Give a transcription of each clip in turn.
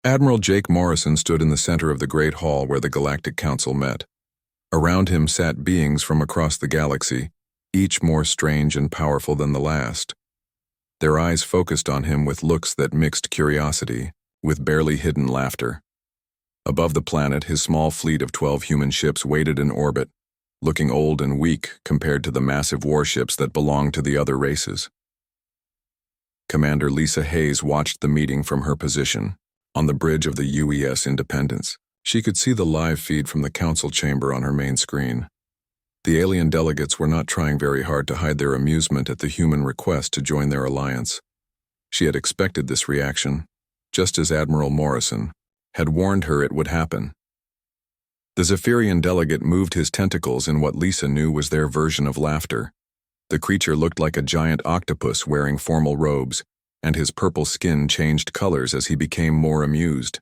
Admiral Jake Morrison stood in the center of the Great Hall where the Galactic Council met. Around him sat beings from across the galaxy, each more strange and powerful than the last. Their eyes focused on him with looks that mixed curiosity, with barely hidden laughter. Above the planet, his small fleet of 12 human ships waited in orbit, looking old and weak compared to the massive warships that belonged to the other races. Commander Lisa Hayes watched the meeting from her position, on the bridge of the UES Independence. She could see the live feed from the council chamber on her main screen. The alien delegates were not trying very hard to hide their amusement at the human request to join their alliance. She had expected this reaction, just as Admiral Morrison had warned her it would happen. The Zephyrian delegate moved his tentacles in what Lisa knew was their version of laughter. The creature looked like a giant octopus wearing formal robes, and his purple skin changed colors as he became more amused.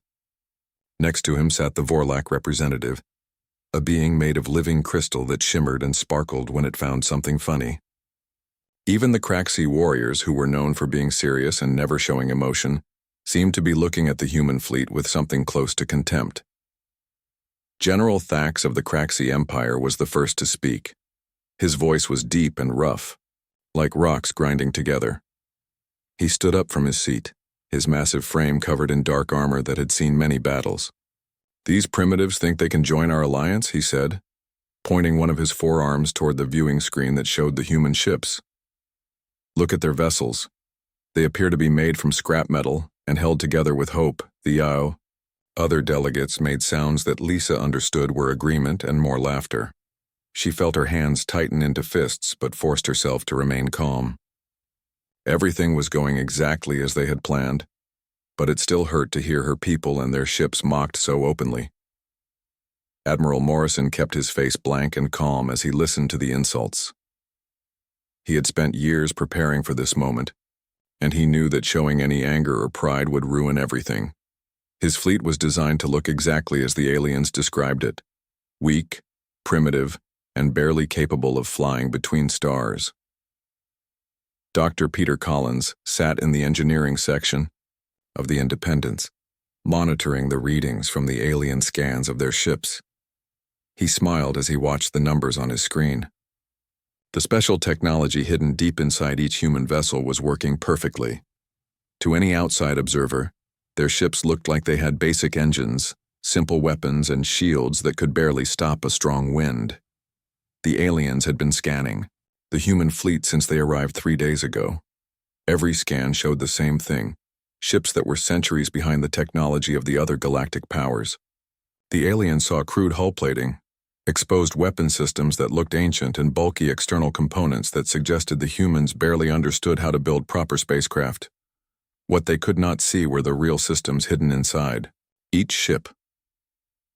Next to him sat the Vorlak representative, a being made of living crystal that shimmered and sparkled when it found something funny. Even the Craxi warriors, who were known for being serious and never showing emotion, seemed to be looking at the human fleet with something close to contempt. General Thax of the Craxi Empire was the first to speak. His voice was deep and rough, like rocks grinding together. He stood up from his seat, his massive frame covered in dark armor that had seen many battles. "These primitives think they can join our alliance," he said, pointing one of his forearms toward the viewing screen that showed the human ships. "Look at their vessels. They appear to be made from scrap metal and held together with hope, the Yao." Other delegates made sounds that Lisa understood were agreement and more laughter. She felt her hands tighten into fists but forced herself to remain calm. Everything was going exactly as they had planned, but it still hurt to hear her people and their ships mocked so openly. Admiral Morrison kept his face blank and calm as he listened to the insults. He had spent years preparing for this moment, and he knew that showing any anger or pride would ruin everything. His fleet was designed to look exactly as the aliens described it: weak, primitive, and barely capable of flying between stars. Dr. Peter Collins sat in the engineering section of the Independence, monitoring the readings from the alien scans of their ships. He smiled as he watched the numbers on his screen. The special technology hidden deep inside each human vessel was working perfectly. To any outside observer, their ships looked like they had basic engines, simple weapons, and shields that could barely stop a strong wind. The aliens had been scanning the human fleet since they arrived 3 days ago. Every scan showed the same thing: ships that were centuries behind the technology of the other galactic powers. The aliens saw crude hull plating, exposed weapon systems that looked ancient, and bulky external components that suggested the humans barely understood how to build proper spacecraft. What they could not see were the real systems hidden inside each ship.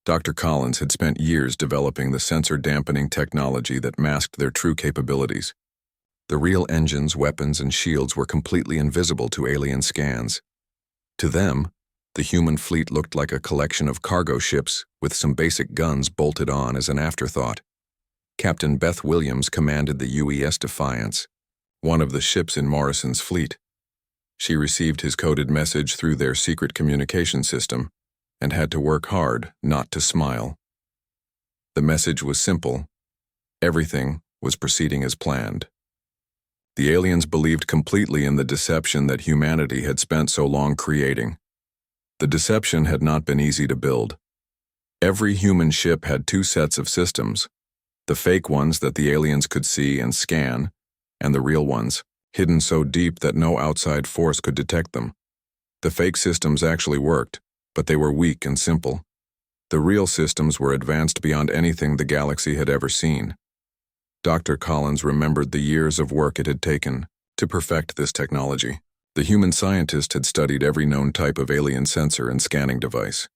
Dr. Collins had spent years developing the sensor-dampening technology that masked their true capabilities. The real engines, weapons, and shields were completely invisible to alien scans. To them, the human fleet looked like a collection of cargo ships with some basic guns bolted on as an afterthought. Captain Beth Williams commanded the UES Defiance, one of the ships in Morrison's fleet. She received his coded message through their secret communication system and had to work hard not to smile. The message was simple: everything was proceeding as planned. The aliens believed completely in the deception that humanity had spent so long creating. The deception had not been easy to build. Every human ship had 2 sets of systems: the fake ones that the aliens could see and scan, and the real ones, hidden so deep that no outside force could detect them. The fake systems actually worked, but they were weak and simple. The real systems were advanced beyond anything the galaxy had ever seen. Dr. Collins remembered the years of work it had taken to perfect this technology. The human scientist had studied every known type of alien sensor and scanning device.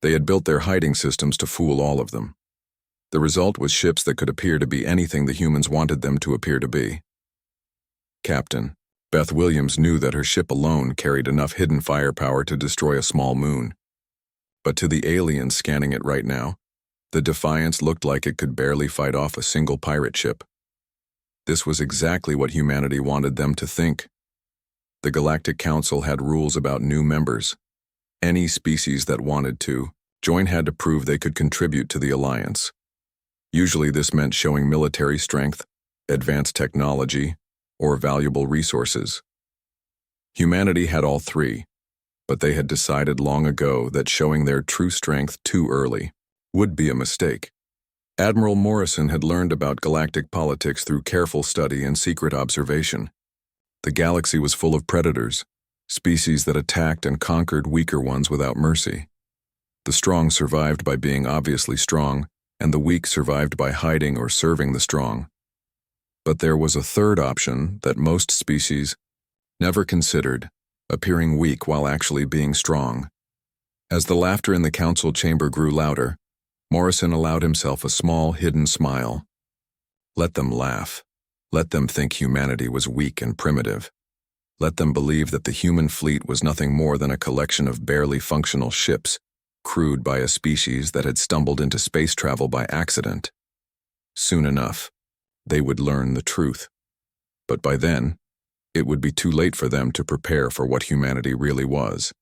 They had built their hiding systems to fool all of them. The result was ships that could appear to be anything the humans wanted them to appear to be. Captain Beth Williams knew that her ship alone carried enough hidden firepower to destroy a small moon. But to the aliens scanning it right now, the Defiance looked like it could barely fight off a single pirate ship. This was exactly what humanity wanted them to think. The Galactic Council had rules about new members. Any species that wanted to join had to prove they could contribute to the alliance. Usually this meant showing military strength, advanced technology, or valuable resources. Humanity had all three, but they had decided long ago that showing their true strength too early would be a mistake. Admiral Morrison had learned about galactic politics through careful study and secret observation. The galaxy was full of predators, species that attacked and conquered weaker ones without mercy. The strong survived by being obviously strong, and the weak survived by hiding or serving the strong. But there was a third option that most species never considered, appearing weak while actually being strong. As the laughter in the council chamber grew louder, Morrison allowed himself a small, hidden smile. Let them laugh. Let them think humanity was weak and primitive. Let them believe that the human fleet was nothing more than a collection of barely functional ships, crewed by a species that had stumbled into space travel by accident. Soon enough, they would learn the truth. But by then, it would be too late for them to prepare for what humanity really was.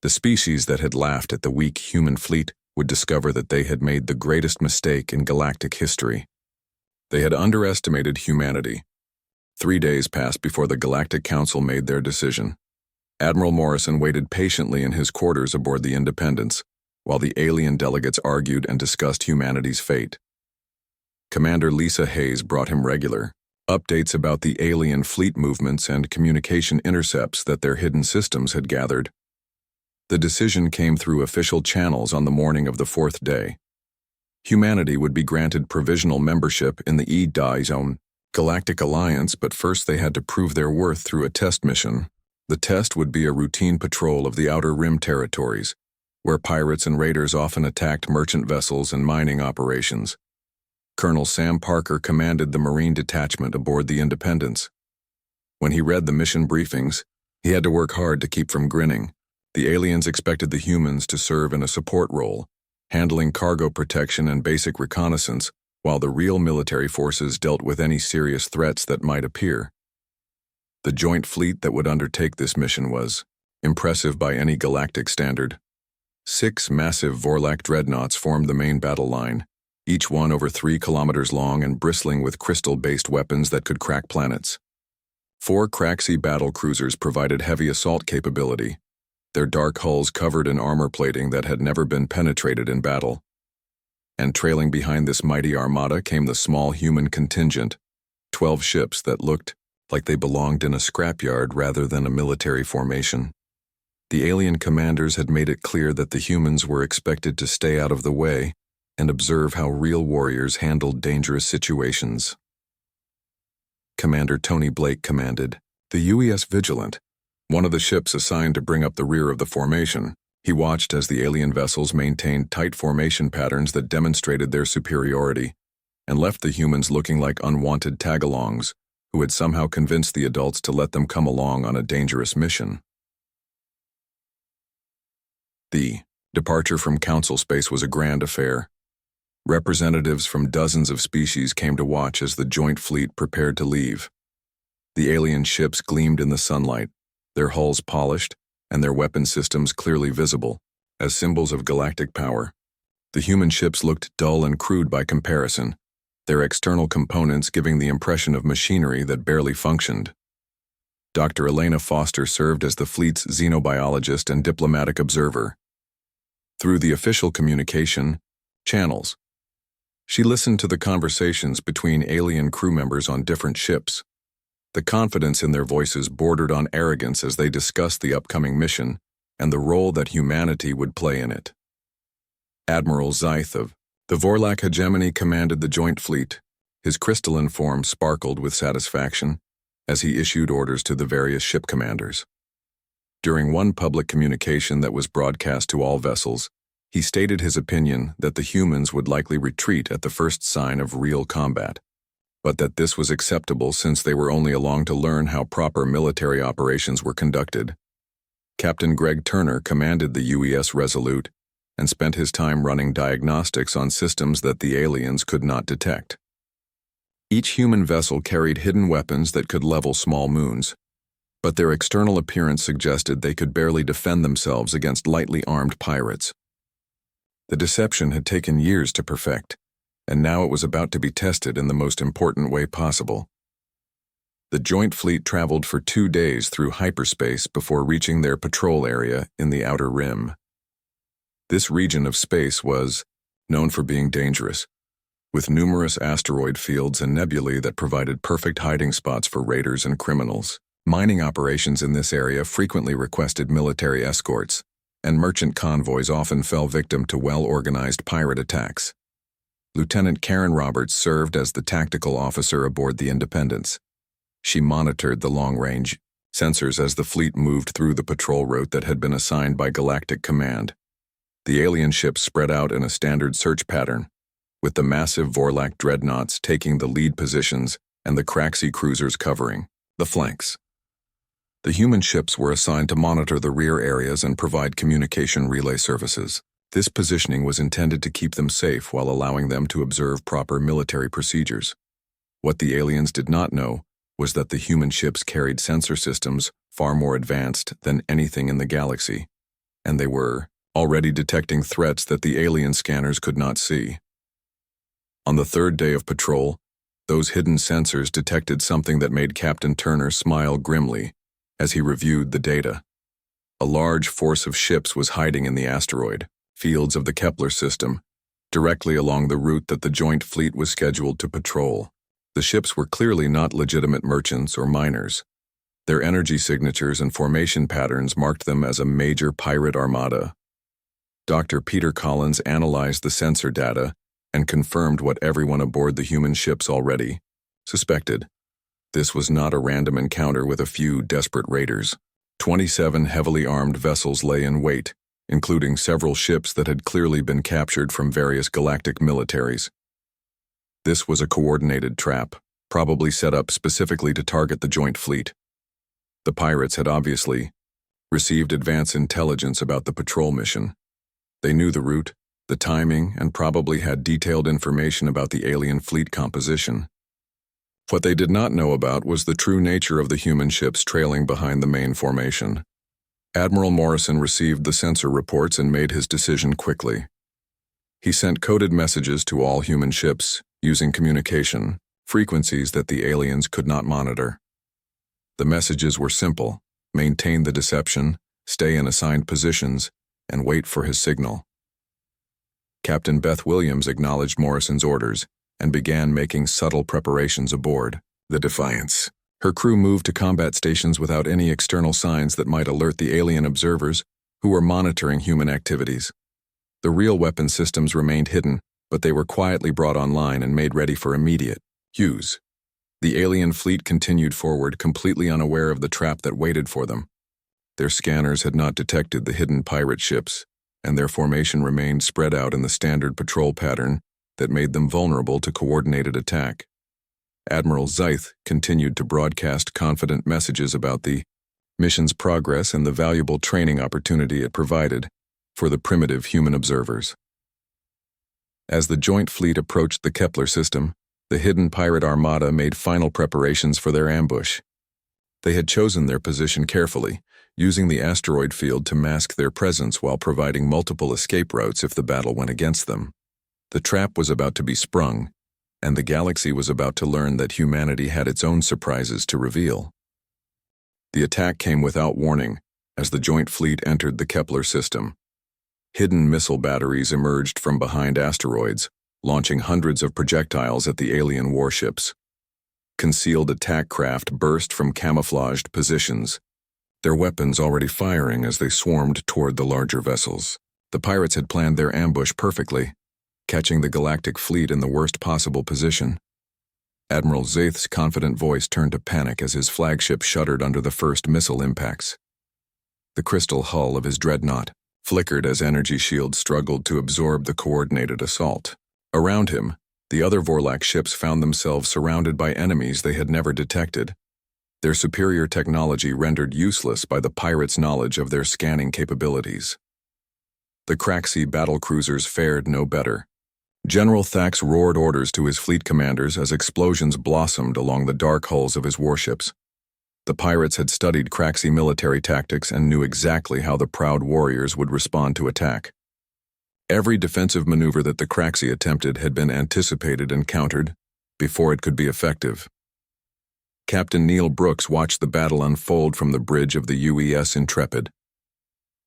The species that had laughed at the weak human fleet would discover that they had made the greatest mistake in galactic history. They had underestimated humanity. 3 days passed before the Galactic Council made their decision. Admiral Morrison waited patiently in his quarters aboard the Independence, while the alien delegates argued and discussed humanity's fate. Commander Lisa Hayes brought him regular updates about the alien fleet movements and communication intercepts that their hidden systems had gathered. The decision came through official channels on the morning of the 4th day. Humanity would be granted provisional membership in the E-Die Zone Galactic Alliance, but first they had to prove their worth through a test mission. The test would be a routine patrol of the Outer Rim territories, where pirates and raiders often attacked merchant vessels and mining operations. Colonel Sam Parker commanded the Marine detachment aboard the Independence. When he read the mission briefings, he had to work hard to keep from grinning. The aliens expected the humans to serve in a support role, handling cargo protection and basic reconnaissance, while the real military forces dealt with any serious threats that might appear. The joint fleet that would undertake this mission was impressive by any galactic standard. 6 massive Vorlak dreadnoughts formed the main battle line, each one over 3 kilometers long and bristling with crystal-based weapons that could crack planets. 4 Craxi battle cruisers provided heavy assault capability, their dark hulls covered in armor plating that had never been penetrated in battle. And trailing behind this mighty armada came the small human contingent, 12 ships that looked like they belonged in a scrapyard rather than a military formation. The alien commanders had made it clear that the humans were expected to stay out of the way and observe how real warriors handled dangerous situations. Commander Tony Blake commanded the UES Vigilant, one of the ships assigned to bring up the rear of the formation. He watched as the alien vessels maintained tight formation patterns that demonstrated their superiority, and left the humans looking like unwanted tagalongs who had somehow convinced the adults to let them come along on a dangerous mission. The departure from Council space was a grand affair. Representatives from dozens of species came to watch as the joint fleet prepared to leave. The alien ships gleamed in the sunlight, their hulls polished, and their weapon systems clearly visible, as symbols of galactic power. The human ships looked dull and crude by comparison, their external components giving the impression of machinery that barely functioned. Dr. Elena Foster served as the fleet's xenobiologist and diplomatic observer. Through the official communication channels, she listened to the conversations between alien crew members on different ships. The confidence in their voices bordered on arrogance as they discussed the upcoming mission and the role that humanity would play in it. Admiral Zyth of the Vorlak hegemony commanded the joint fleet. His crystalline form sparkled with satisfaction as he issued orders to the various ship commanders. During one public communication that was broadcast to all vessels, he stated his opinion that the humans would likely retreat at the first sign of real combat, but that this was acceptable since they were only along to learn how proper military operations were conducted. Captain Greg Turner commanded the UES Resolute and spent his time running diagnostics on systems that the aliens could not detect. Each human vessel carried hidden weapons that could level small moons. but their external appearance suggested they could barely defend themselves against lightly armed pirates. The deception had taken years to perfect, and now it was about to be tested in the most important way possible. The joint fleet traveled for 2 days through hyperspace before reaching their patrol area in the Outer Rim. This region of space was known for being dangerous, with numerous asteroid fields and nebulae that provided perfect hiding spots for raiders and criminals. Mining operations in this area frequently requested military escorts, and merchant convoys often fell victim to well-organized pirate attacks. Lieutenant Karen Roberts served as the tactical officer aboard the Independence. She monitored the long-range sensors as the fleet moved through the patrol route that had been assigned by Galactic Command. The alien ships spread out in a standard search pattern, with the massive Vorlak dreadnoughts taking the lead positions and the Craxi cruisers covering the flanks. The human ships were assigned to monitor the rear areas and provide communication relay services. This positioning was intended to keep them safe while allowing them to observe proper military procedures. What the aliens did not know was that the human ships carried sensor systems far more advanced than anything in the galaxy, and they were already detecting threats that the alien scanners could not see. On the 3rd day of patrol, those hidden sensors detected something that made Captain Turner smile grimly as he reviewed the data. A large force of ships was hiding in the asteroid fields of the Kepler system, directly along the route that the joint fleet was scheduled to patrol. The ships were clearly not legitimate merchants or miners. Their energy signatures and formation patterns marked them as a major pirate armada. Dr. Peter Collins analyzed the sensor data and confirmed what everyone aboard the human ships already suspected. This was not a random encounter with a few desperate raiders. 27 heavily armed vessels lay in wait, including several ships that had clearly been captured from various galactic militaries. This was a coordinated trap, probably set up specifically to target the joint fleet. The pirates had obviously received advance intelligence about the patrol mission. They knew the route, the timing, and probably had detailed information about the alien fleet composition. What they did not know about was the true nature of the human ships trailing behind the main formation. Admiral Morrison received the sensor reports and made his decision quickly. He sent coded messages to all human ships using communication frequencies that the aliens could not monitor. The messages were simple: maintain the deception, stay in assigned positions, and wait for his signal. Captain Beth Williams acknowledged Morrison's orders and began making subtle preparations aboard the Defiance. Her crew moved to combat stations without any external signs that might alert the alien observers who were monitoring human activities. The real weapon systems remained hidden, but they were quietly brought online and made ready for immediate use. The alien fleet continued forward, completely unaware of the trap that waited for them. Their scanners had not detected the hidden pirate ships, and their formation remained spread out in the standard patrol pattern that made them vulnerable to coordinated attack. Admiral Zeith continued to broadcast confident messages about the mission's progress and the valuable training opportunity it provided for the primitive human observers. As the joint fleet approached the Kepler system, the hidden pirate armada made final preparations for their ambush. They had chosen their position carefully, using the asteroid field to mask their presence while providing multiple escape routes if the battle went against them. The trap was about to be sprung, and the galaxy was about to learn that humanity had its own surprises to reveal. The attack came without warning as the joint fleet entered the Kepler system. Hidden missile batteries emerged from behind asteroids, launching hundreds of projectiles at the alien warships. Concealed attack craft burst from camouflaged positions, their weapons already firing as they swarmed toward the larger vessels. The pirates had planned their ambush perfectly, catching the galactic fleet in the worst possible position. Admiral Zeith's confident voice turned to panic as his flagship shuddered under the first missile impacts. The crystal hull of his dreadnought flickered as energy shields struggled to absorb the coordinated assault. Around him, the other Vorlak ships found themselves surrounded by enemies they had never detected, their superior technology rendered useless by the pirates' knowledge of their scanning capabilities. The Craxi battlecruisers fared no better. General Thax roared orders to his fleet commanders as explosions blossomed along the dark hulls of his warships. The pirates had studied Craxi military tactics and knew exactly how the proud warriors would respond to attack. Every defensive maneuver that the Craxi attempted had been anticipated and countered before it could be effective. Captain Neil Brooks watched the battle unfold from the bridge of the UES Intrepid.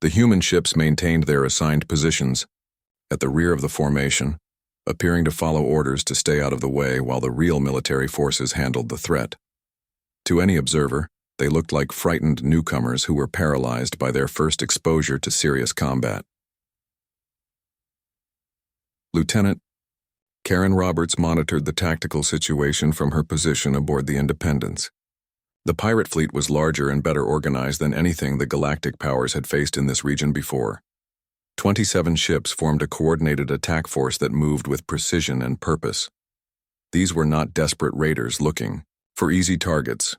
The human ships maintained their assigned positions at the rear of the formation, appearing to follow orders to stay out of the way while the real military forces handled the threat. To any observer, they looked like frightened newcomers who were paralyzed by their first exposure to serious combat. Lieutenant Karen Roberts monitored the tactical situation from her position aboard the Independence. The pirate fleet was larger and better organized than anything the galactic powers had faced in this region before. 27 ships formed a coordinated attack force that moved with precision and purpose. These were not desperate raiders looking for easy targets.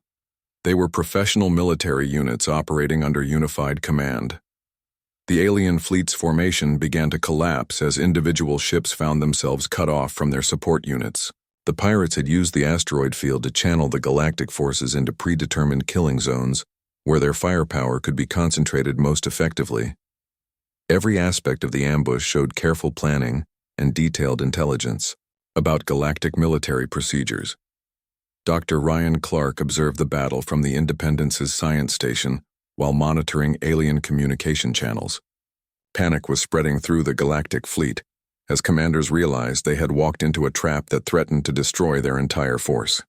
They were professional military units operating under unified command. The alien fleet's formation began to collapse as individual ships found themselves cut off from their support units. The pirates had used the asteroid field to channel the galactic forces into predetermined killing zones where their firepower could be concentrated most effectively. Every aspect of the ambush showed careful planning and detailed intelligence about galactic military procedures. Dr. Ryan Clark observed the battle from the Independence's science station while monitoring alien communication channels. Panic was spreading through the galactic fleet as commanders realized they had walked into a trap that threatened to destroy their entire force.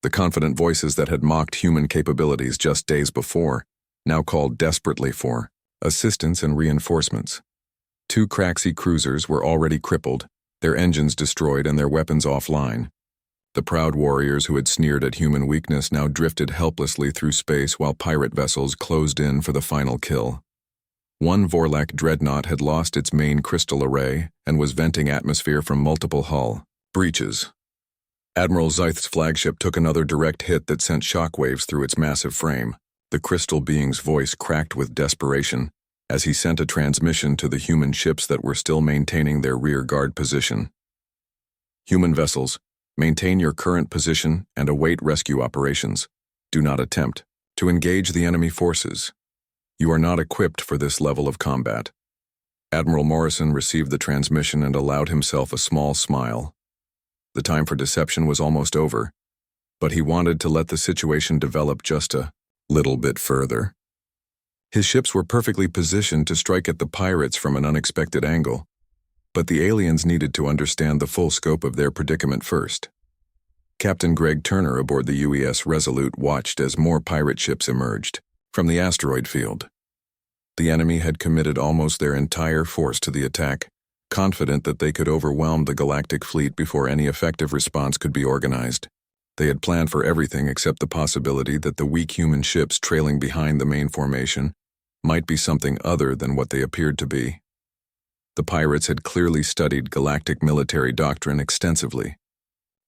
The confident voices that had mocked human capabilities just days before now called desperately for assistance and reinforcements. 2 Craxi cruisers were already crippled, their engines destroyed and their weapons offline. The proud warriors who had sneered at human weakness now drifted helplessly through space while pirate vessels closed in for the final kill. One Vorlak dreadnought had lost its main crystal array and was venting atmosphere from multiple hull breaches. Admiral Zyth's flagship took another direct hit that sent shockwaves through its massive frame. The crystal being's voice cracked with desperation as he sent a transmission to the human ships that were still maintaining their rear guard position. Human vessels, maintain your current position and await rescue operations. Do not attempt to engage the enemy forces. You are not equipped for this level of combat. Admiral Morrison received the transmission and allowed himself a small smile. The time for deception was almost over, but he wanted to let the situation develop just a little bit further. His ships were perfectly positioned to strike at the pirates from an unexpected angle, but the aliens needed to understand the full scope of their predicament first. Captain Greg Turner aboard the UES Resolute watched as more pirate ships emerged from the asteroid field. The enemy had committed almost their entire force to the attack, confident that they could overwhelm the galactic fleet before any effective response could be organized. They had planned for everything except the possibility that the weak human ships trailing behind the main formation might be something other than what they appeared to be. The pirates had clearly studied galactic military doctrine extensively.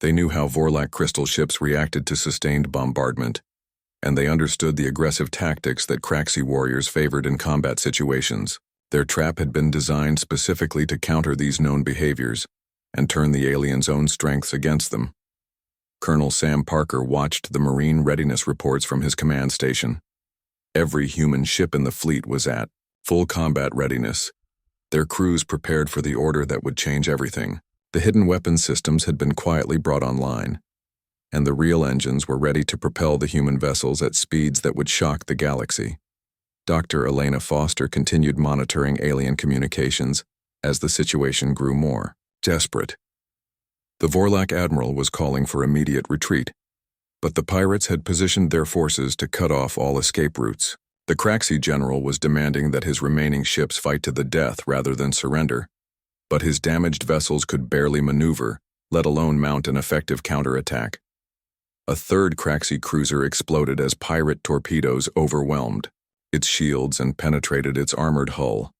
They knew how Vorlak crystal ships reacted to sustained bombardment, and they understood the aggressive tactics that Craxi warriors favored in combat situations. Their trap had been designed specifically to counter these known behaviors and turn the aliens' own strengths against them. Colonel Sam Parker watched the Marine readiness reports from his command station. Every human ship in the fleet was at full combat readiness, their crews prepared for the order that would change everything. The hidden weapons systems had been quietly brought online, and the real engines were ready to propel the human vessels at speeds that would shock the galaxy. Dr. Elena Foster continued monitoring alien communications as the situation grew more desperate. The Vorlak admiral was calling for immediate retreat, but the pirates had positioned their forces to cut off all escape routes. The Craxi general was demanding that his remaining ships fight to the death rather than surrender, but his damaged vessels could barely maneuver, let alone mount an effective counterattack. A third Craxi cruiser exploded as pirate torpedoes overwhelmed its shields and penetrated its armored hull.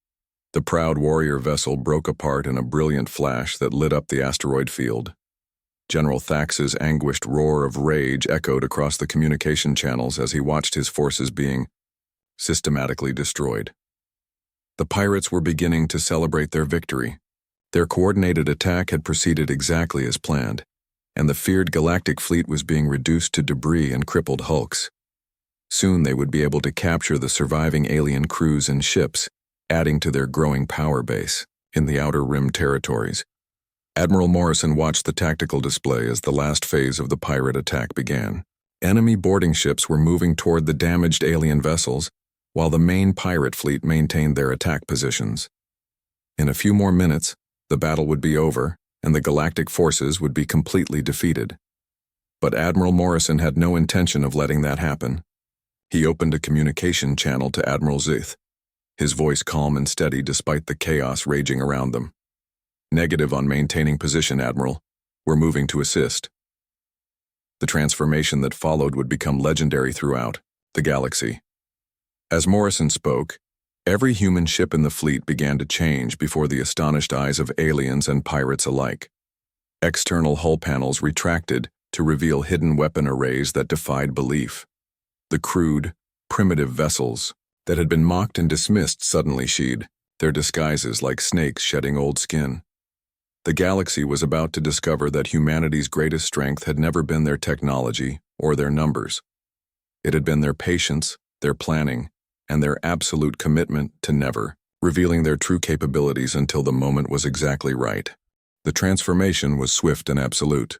The proud warrior vessel broke apart in a brilliant flash that lit up the asteroid field. General Thax's anguished roar of rage echoed across the communication channels as he watched his forces being systematically destroyed. The pirates were beginning to celebrate their victory. Their coordinated attack had proceeded exactly as planned, and the feared galactic fleet was being reduced to debris and crippled hulks. Soon they would be able to capture the surviving alien crews and ships, adding to their growing power base in the Outer Rim territories. Admiral Morrison watched the tactical display as the last phase of the pirate attack began. Enemy boarding ships were moving toward the damaged alien vessels, while the main pirate fleet maintained their attack positions. In a few more minutes, the battle would be over, and the galactic forces would be completely defeated. But Admiral Morrison had no intention of letting that happen. He opened a communication channel to Admiral Zith, his voice calm and steady despite the chaos raging around them. "Negative on maintaining position, Admiral. We're moving to assist." The transformation that followed would become legendary throughout the galaxy. As Morrison spoke, every human ship in the fleet began to change before the astonished eyes of aliens and pirates alike. External hull panels retracted to reveal hidden weapon arrays that defied belief. The crude, primitive vessels that had been mocked and dismissed suddenly sheathed, their disguises like snakes shedding old skin. The galaxy was about to discover that humanity's greatest strength had never been their technology or their numbers. It had been their patience, their planning, and their absolute commitment to never revealing their true capabilities until the moment was exactly right. The transformation was swift and absolute.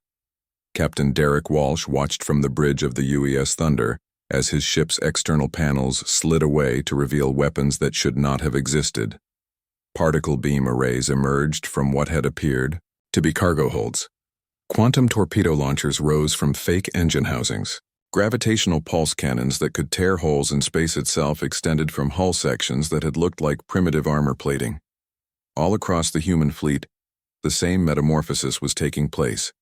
Captain Derek Walsh watched from the bridge of the UES Thunder as his ship's external panels slid away to reveal weapons that should not have existed. Particle beam arrays emerged from what had appeared to be cargo holds. Quantum torpedo launchers rose from fake engine housings. Gravitational pulse cannons that could tear holes in space itself extended from hull sections that had looked like primitive armor plating. All across the human fleet, the same metamorphosis was taking place.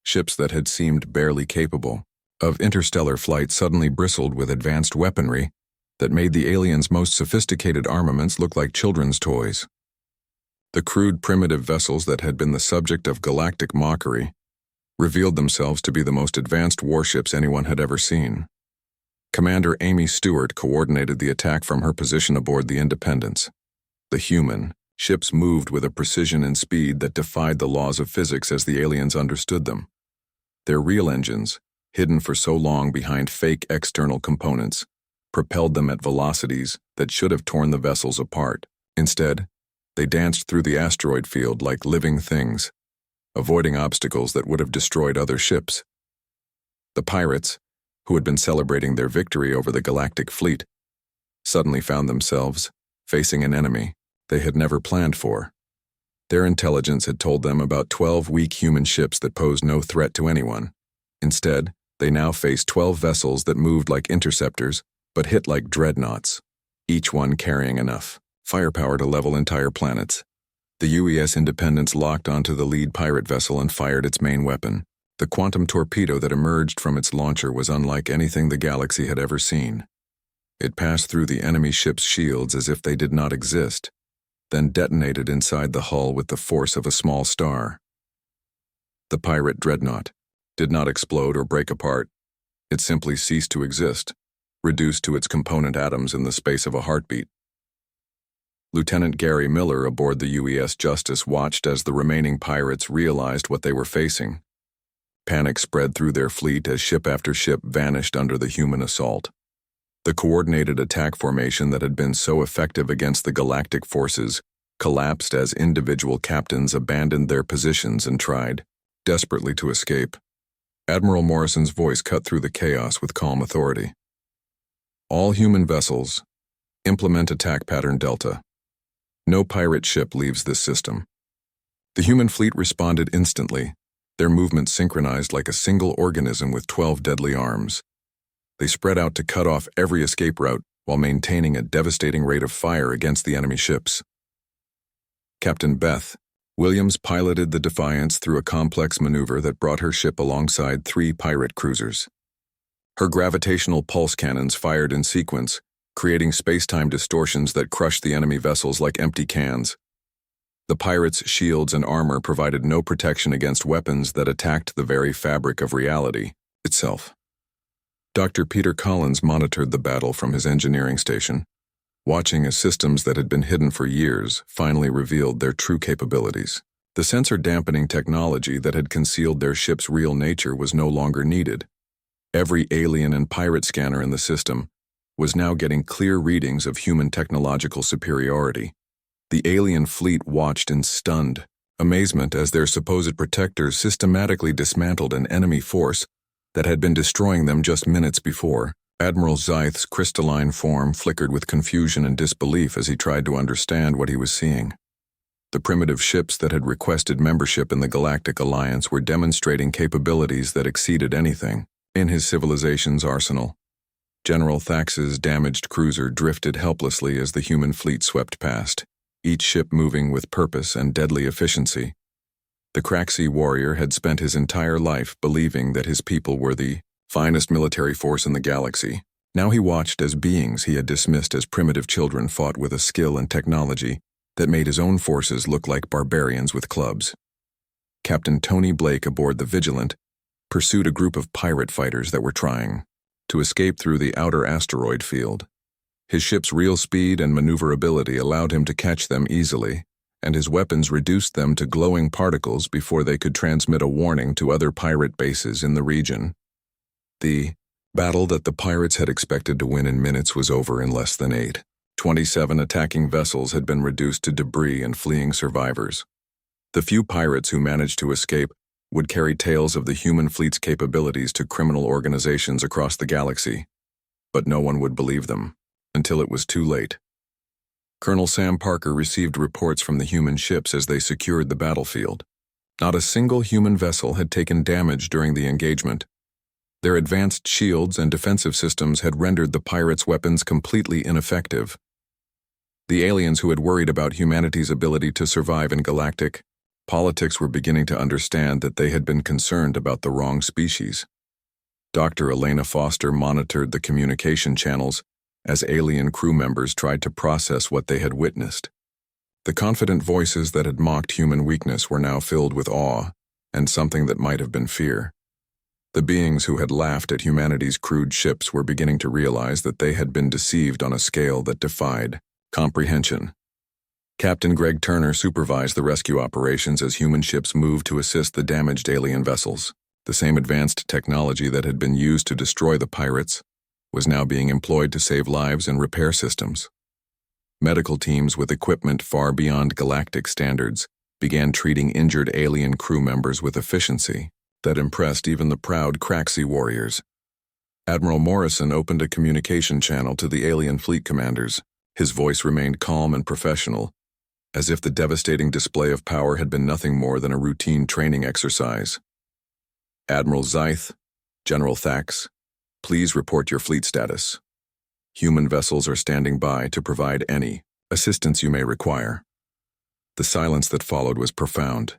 Ships that had seemed barely capable of interstellar flight suddenly bristled with advanced weaponry that made the aliens' most sophisticated armaments look like children's toys. The crude primitive vessels that had been the subject of galactic mockery revealed themselves to be the most advanced warships anyone had ever seen. Commander Amy Stewart coordinated the attack from her position aboard the Independence. The human ships moved with a precision and speed that defied the laws of physics as the aliens understood them. Their real engines, hidden for so long behind fake external components, propelled them at velocities that should have torn the vessels apart. Instead, they danced through the asteroid field like living things, avoiding obstacles that would have destroyed other ships. The pirates, who had been celebrating their victory over the galactic fleet, suddenly found themselves facing an enemy they had never planned for. Their intelligence had told them about 12 weak human ships that posed no threat to anyone. Instead, they now faced 12 vessels that moved like interceptors, but hit like dreadnoughts, each one carrying enough firepower to level entire planets. The UES Independence locked onto the lead pirate vessel and fired its main weapon. The quantum torpedo that emerged from its launcher was unlike anything the galaxy had ever seen. It passed through the enemy ship's shields as if they did not exist, then detonated inside the hull with the force of a small star. The pirate dreadnought did not explode or break apart. It simply ceased to exist, reduced to its component atoms in the space of a heartbeat. Lieutenant Gary Miller aboard the UES Justice watched as the remaining pirates realized what they were facing. Panic spread through their fleet as ship after ship vanished under the human assault. The coordinated attack formation that had been so effective against the galactic forces collapsed as individual captains abandoned their positions and tried desperately to escape. Admiral Morrison's voice cut through the chaos with calm authority. "All human vessels, implement attack pattern Delta. No pirate ship leaves this system." The human fleet responded instantly, their movements synchronized like a single organism with 12 deadly arms. They spread out to cut off every escape route while maintaining a devastating rate of fire against the enemy ships. Captain Beth Williams piloted the Defiance through a complex maneuver that brought her ship alongside 3 pirate cruisers. Her gravitational pulse cannons fired in sequence, creating space-time distortions that crushed the enemy vessels like empty cans. The pirates' shields and armor provided no protection against weapons that attacked the very fabric of reality itself. Dr. Peter Collins monitored the battle from his engineering station, watching as systems that had been hidden for years finally revealed their true capabilities. The sensor-dampening technology that had concealed their ship's real nature was no longer needed. Every alien and pirate scanner in the system was now getting clear readings of human technological superiority. The alien fleet watched in stunned amazement as their supposed protectors systematically dismantled an enemy force that had been destroying them just minutes before. Admiral Zythe's crystalline form flickered with confusion and disbelief as he tried to understand what he was seeing. The primitive ships that had requested membership in the Galactic Alliance were demonstrating capabilities that exceeded anything in his civilization's arsenal. General Thax's damaged cruiser drifted helplessly as the human fleet swept past, each ship moving with purpose and deadly efficiency. The Craxi warrior had spent his entire life believing that his people were the finest military force in the galaxy. Now he watched as beings he had dismissed as primitive children fought with a skill and technology that made his own forces look like barbarians with clubs. Captain Tony Blake aboard the Vigilant pursued a group of pirate fighters that were trying to escape through the outer asteroid field. His ship's real speed and maneuverability allowed him to catch them easily, and his weapons reduced them to glowing particles before they could transmit a warning to other pirate bases in the region. The battle that the pirates had expected to win in minutes was over in less than 8. 27 attacking vessels had been reduced to debris and fleeing survivors. The few pirates who managed to escape would carry tales of the human fleet's capabilities to criminal organizations across the galaxy, but no one would believe them until it was too late. Colonel Sam Parker received reports from the human ships as they secured the battlefield. Not a single human vessel had taken damage during the engagement. Their advanced shields and defensive systems had rendered the pirates' weapons completely ineffective. The aliens who had worried about humanity's ability to survive in galactic politics were beginning to understand that they had been concerned about the wrong species. Dr. Elena Foster monitored the communication channels as alien crew members tried to process what they had witnessed. The confident voices that had mocked human weakness were now filled with awe and something that might have been fear. The beings who had laughed at humanity's crude ships were beginning to realize that they had been deceived on a scale that defied comprehension. Captain Greg Turner supervised the rescue operations as human ships moved to assist the damaged alien vessels. The same advanced technology that had been used to destroy the pirates was now being employed to save lives and repair systems. Medical teams with equipment far beyond galactic standards began treating injured alien crew members with efficiency that impressed even the proud Craxi warriors. Admiral Morrison opened a communication channel to the alien fleet commanders. His voice remained calm and professional, as if the devastating display of power had been nothing more than a routine training exercise. Admiral Zythe, General Thax, please report your fleet status. Human vessels are standing by to provide any assistance you may require. The silence that followed was profound.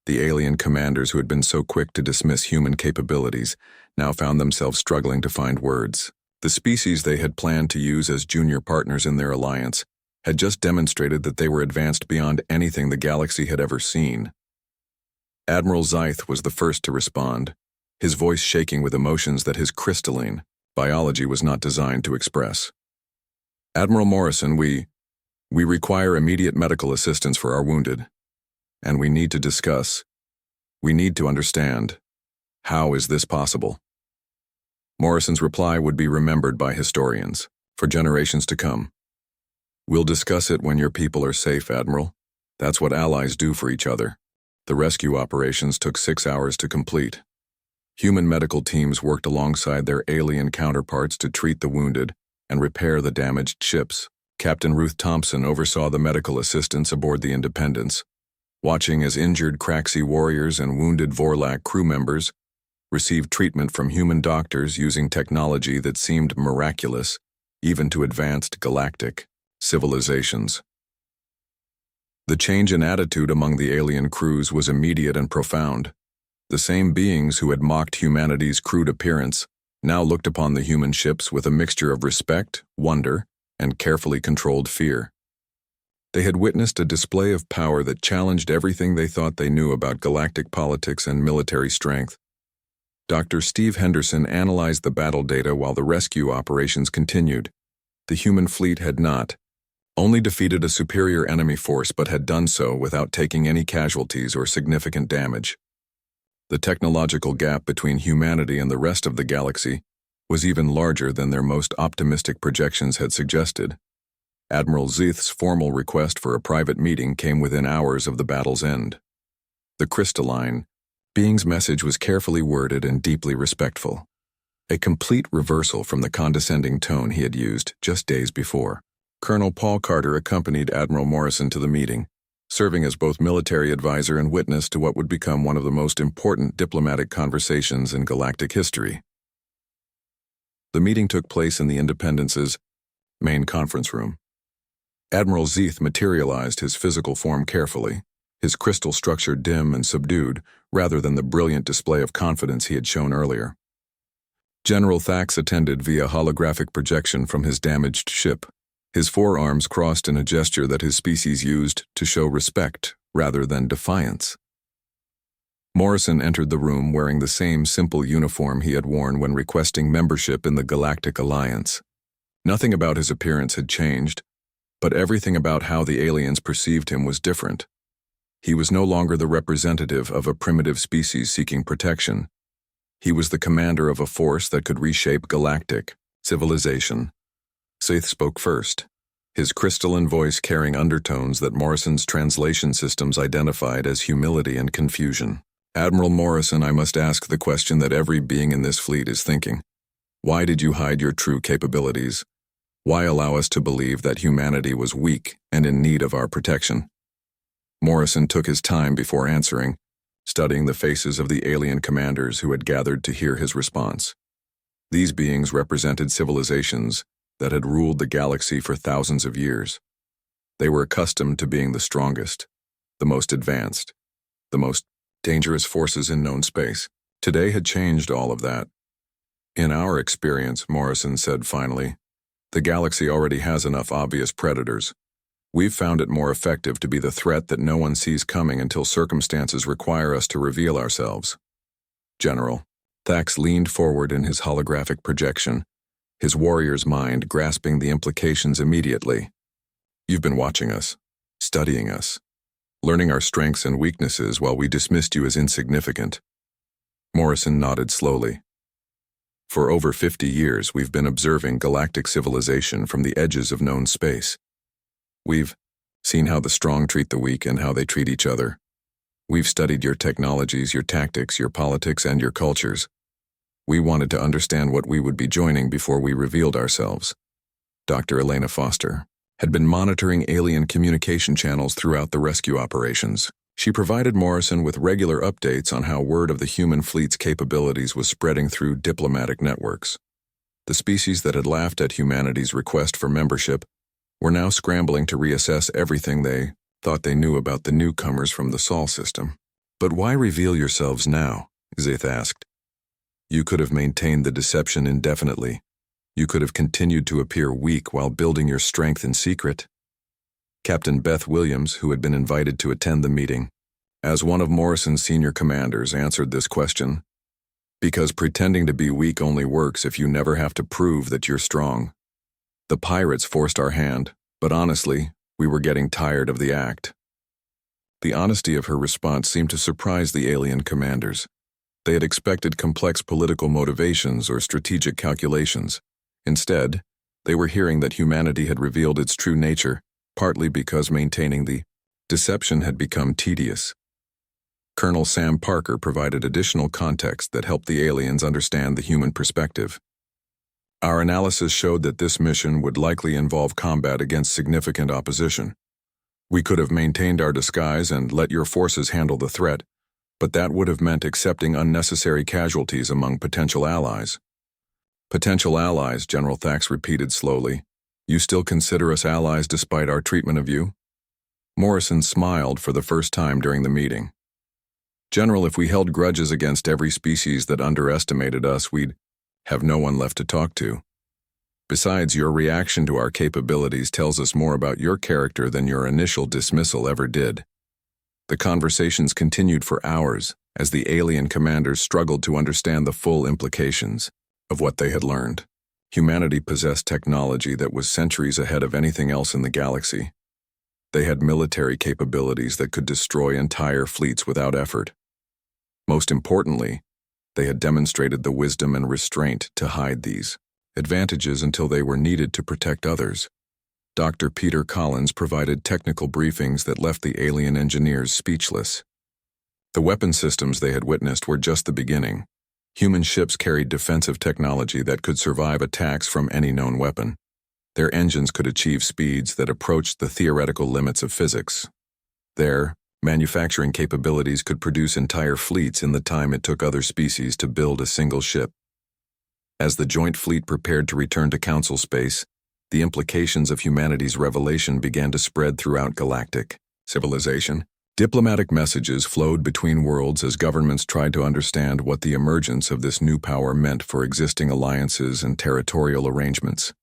The alien commanders who had been so quick to dismiss human capabilities now found themselves struggling to find words. The species they had planned to use as junior partners in their alliance had just demonstrated that they were advanced beyond anything the galaxy had ever seen. Admiral Zythe was the first to respond, his voice shaking with emotions that his crystalline biology was not designed to express. Admiral Morrison, we require immediate medical assistance for our wounded. And we need to understand, how is this possible? Morrison's reply would be remembered by historians for generations to come. We'll discuss it when your people are safe, Admiral. That's what allies do for each other. The rescue operations took 6 hours to complete. Human medical teams worked alongside their alien counterparts to treat the wounded and repair the damaged ships. Captain Ruth Thompson oversaw the medical assistance aboard the Independence, watching as injured Craxi warriors and wounded Vorlak crew members received treatment from human doctors using technology that seemed miraculous, even to advanced galactic civilizations. The change in attitude among the alien crews was immediate and profound. The same beings who had mocked humanity's crude appearance now looked upon the human ships with a mixture of respect, wonder, and carefully controlled fear. They had witnessed a display of power that challenged everything they thought they knew about galactic politics and military strength. Dr. Steve Henderson analyzed the battle data while the rescue operations continued. The human fleet had not only defeated a superior enemy force but had done so without taking any casualties or significant damage. The technological gap between humanity and the rest of the galaxy was even larger than their most optimistic projections had suggested. Admiral Zeeth's formal request for a private meeting came within hours of the battle's end. The crystalline being's message was carefully worded and deeply respectful, a complete reversal from the condescending tone he had used just days before. Colonel Paul Carter accompanied Admiral Morrison to the meeting, serving as both military advisor and witness to what would become one of the most important diplomatic conversations in galactic history. The meeting took place in the Independence's main conference room. Admiral Zeeth materialized his physical form carefully, his crystal structure dim and subdued, rather than the brilliant display of confidence he had shown earlier. General Thax attended via holographic projection from his damaged ship, his forearms crossed in a gesture that his species used to show respect rather than defiance. Morrison entered the room wearing the same simple uniform he had worn when requesting membership in the Galactic Alliance. Nothing about his appearance had changed, but everything about how the aliens perceived him was different. He was no longer the representative of a primitive species seeking protection. He was the commander of a force that could reshape galactic civilization. Zeeth spoke first, his crystalline voice carrying undertones that Morrison's translation systems identified as humility and confusion. Admiral Morrison, I must ask the question that every being in this fleet is thinking. Why did you hide your true capabilities? Why allow us to believe that humanity was weak and in need of our protection? Morrison took his time before answering, studying the faces of the alien commanders who had gathered to hear his response. These beings represented civilizations that had ruled the galaxy for thousands of years. They were accustomed to being the strongest, the most advanced, the most dangerous forces in known space. Today had changed all of that. In our experience, Morrison said finally, the galaxy already has enough obvious predators. We've found it more effective to be the threat that no one sees coming until circumstances require us to reveal ourselves. General, Thax leaned forward in his holographic projection, his warrior's mind grasping the implications immediately. You've been watching us, studying us, learning our strengths and weaknesses while we dismissed you as insignificant. Morrison nodded slowly. For over 50 years, we've been observing galactic civilization from the edges of known space. We've seen how the strong treat the weak and how they treat each other. We've studied your technologies, your tactics, your politics, and your cultures. We wanted to understand what we would be joining before we revealed ourselves. Dr. Elena Foster had been monitoring alien communication channels throughout the rescue operations. She provided Morrison with regular updates on how word of the human fleet's capabilities was spreading through diplomatic networks. The species that had laughed at humanity's request for membership were now scrambling to reassess everything they thought they knew about the newcomers from the Sol system. But why reveal yourselves now? Zeeth asked. You could have maintained the deception indefinitely. You could have continued to appear weak while building your strength in secret. Captain Beth Williams, who had been invited to attend the meeting, as one of Morrison's senior commanders, answered this question. Because pretending to be weak only works if you never have to prove that you're strong. The pirates forced our hand, but honestly, we were getting tired of the act. The honesty of her response seemed to surprise the alien commanders. They had expected complex political motivations or strategic calculations. Instead, they were hearing that humanity had revealed its true nature, partly because maintaining the deception had become tedious. Colonel Sam Parker provided additional context that helped the aliens understand the human perspective. Our analysis showed that this mission would likely involve combat against significant opposition. We could have maintained our disguise and let your forces handle the threat, but that would have meant accepting unnecessary casualties among potential allies. Potential allies, General Thax repeated slowly. You still consider us allies despite our treatment of you? Morrison smiled for the first time during the meeting. General, if we held grudges against every species that underestimated us, we'd have no one left to talk to. Besides, your reaction to our capabilities tells us more about your character than your initial dismissal ever did. The conversations continued for hours as the alien commanders struggled to understand the full implications of what they had learned. Humanity possessed technology that was centuries ahead of anything else in the galaxy. They had military capabilities that could destroy entire fleets without effort. Most importantly, They had demonstrated the wisdom and restraint to hide these advantages until they were needed to protect others. Dr. Peter Collins provided technical briefings that left the alien engineers speechless. The weapon systems they had witnessed were just the beginning. Human ships carried defensive technology that could survive attacks from any known weapon. Their engines could achieve speeds that approached the theoretical limits of physics. Their manufacturing capabilities could produce entire fleets in the time it took other species to build a single ship. As the joint fleet prepared to return to Council space, the implications of humanity's revelation began to spread throughout galactic civilization. Diplomatic messages flowed between worlds as governments tried to understand what the emergence of this new power meant for existing alliances and territorial arrangements.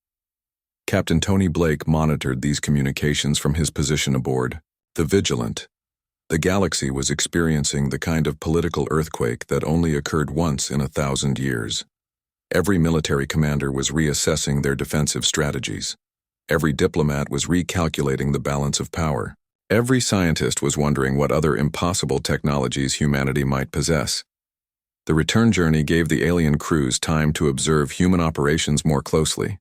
Captain Tony Blake monitored these communications from his position aboard the Vigilant. The galaxy was experiencing the kind of political earthquake that only occurred once in 1,000 years. Every military commander was reassessing their defensive strategies. Every diplomat was recalculating the balance of power. Every scientist was wondering what other impossible technologies humanity might possess. The return journey gave the alien crews time to observe human operations more closely.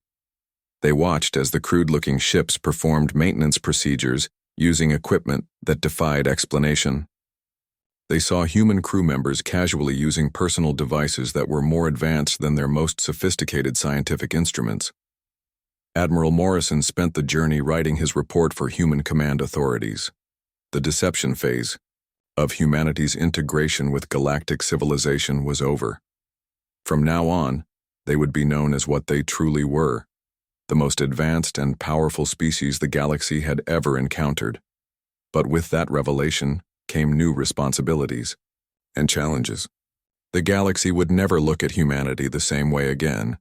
They watched as the crude-looking ships performed maintenance procedures using equipment that defied explanation. They saw human crew members casually using personal devices that were more advanced than their most sophisticated scientific instruments. Admiral Morrison spent the journey writing his report for human command authorities. The deception phase of humanity's integration with galactic civilization was over. From now on, they would be known as what they truly were, the most advanced and powerful species the galaxy had ever encountered. But with that revelation came new responsibilities and challenges. The galaxy would never look at humanity the same way again,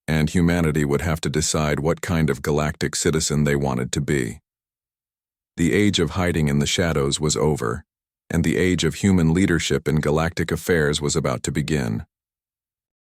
and humanity would have to decide what kind of galactic citizen they wanted to be. The age of hiding in the shadows was over, and the age of human leadership in galactic affairs was about to begin.